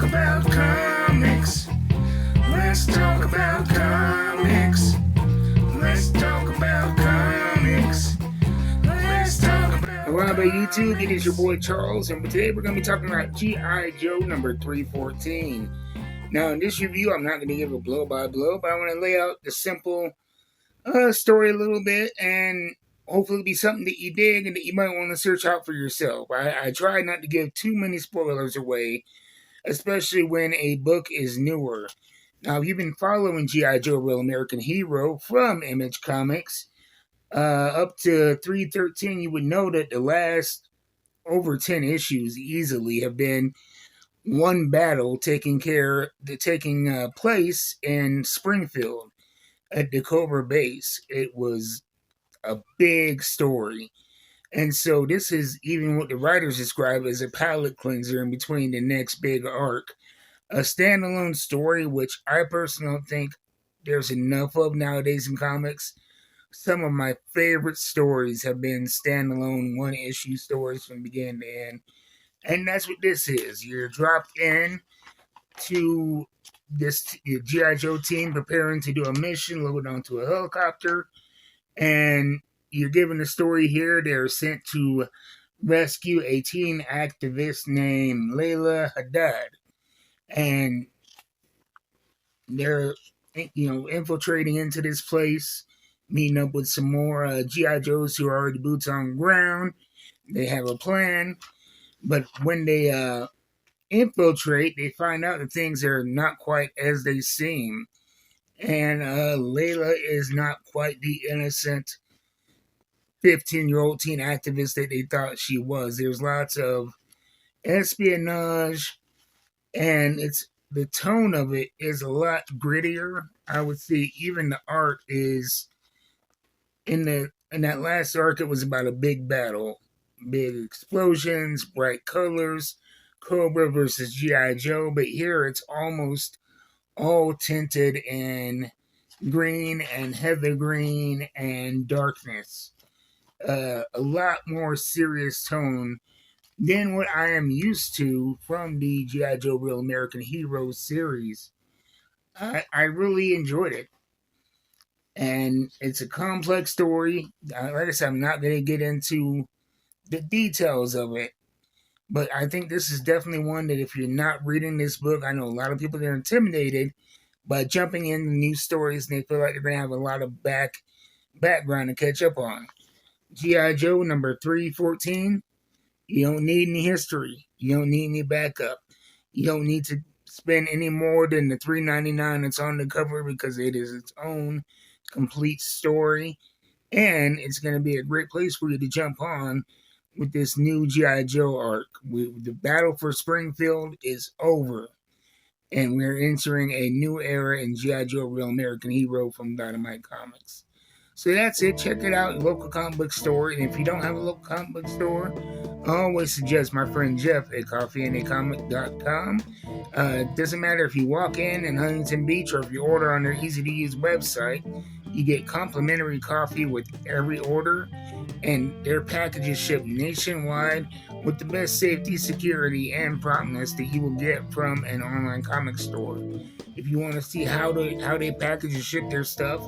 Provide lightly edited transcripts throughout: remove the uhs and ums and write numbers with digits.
about comics. Let's talk about comics. Let's talk about comics. Let's talk about. Hello, YouTube. It is your boy Charles, and today we're going to be talking about G.I. Joe number 314. Now, in this review, I'm not going to give a blow by blow, but I want to lay out the simple story a little bit, and hopefully it'll be something that you dig and that you might want to search out for yourself. I try not to give too many spoilers away, especially when a book is newer. Now, if you've been following G.I. Joe Real American Hero from Image Comics up to 313, you would know that the last over 10 issues easily have been one battle taking place in Springfield at the Cobra base. It was a big story. And so this is even what the writers describe as a palate cleanser in between the next big arc. A standalone story, which I personally don't think there's enough of nowadays in comics. Some of my favorite stories have been standalone one-issue stories from beginning to end. And that's what this is. You're dropped in to this G.I. Joe team preparing to do a mission, loaded onto a helicopter, and you're given a story here. They're sent to rescue a teen activist named Layla Haddad, and they're infiltrating into this place, meeting up with some more G.I. Joes who are already boots on the ground. They have a plan, but when they infiltrate, they find out that things are not quite as they seem. And Layla is not quite the innocent 15-year-old teen activist that they thought she was. There's lots of espionage, and the tone of it is a lot grittier. I would say even the art is in that last arc. It was about a big battle, big explosions, bright colors, Cobra versus G.I. Joe, but here it's almost all tinted in green and heather green and darkness. A lot more serious tone than what I am used to from the G.I. Joe Real American Hero series. I really enjoyed it. And it's a complex story. Like I said, I'm not going to get into the details of it. But I think this is definitely one that if you're not reading this book, I know a lot of people that are intimidated by jumping into new stories and they feel like they're going to have a lot of background to catch up on. G.I. Joe number 314, you don't need any history. You don't need any backup. You don't need to spend any more than the $3.99 that's on the cover because it is its own complete story. And it's going to be a great place for you to jump on with this new G.I. Joe arc. The battle for Springfield is over, and we're entering a new era in G.I. Joe Real American Hero from Dynamite Comics. So that's it. Check it out, your local comic book store. And if you don't have a local comic book store, I always suggest my friend Jeff at coffeeandacomic.com. It doesn't matter if you walk in Huntington Beach or if you order on their easy-to-use website. You get complimentary coffee with every order, and their packages ship nationwide with the best safety, security, and promptness that you will get from an online comic store. If you want to see how they package and ship their stuff,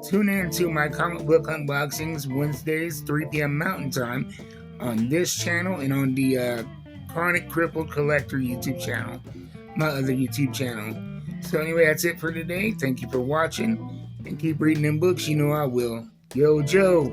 tune in to my comic book unboxings Wednesdays, 3 p.m. Mountain Time on this channel and on the Chronic Crippled Collector YouTube channel, my other YouTube channel. So anyway, that's it for today. Thank you for watching, and keep reading them books. You know I will. Yo, Joe.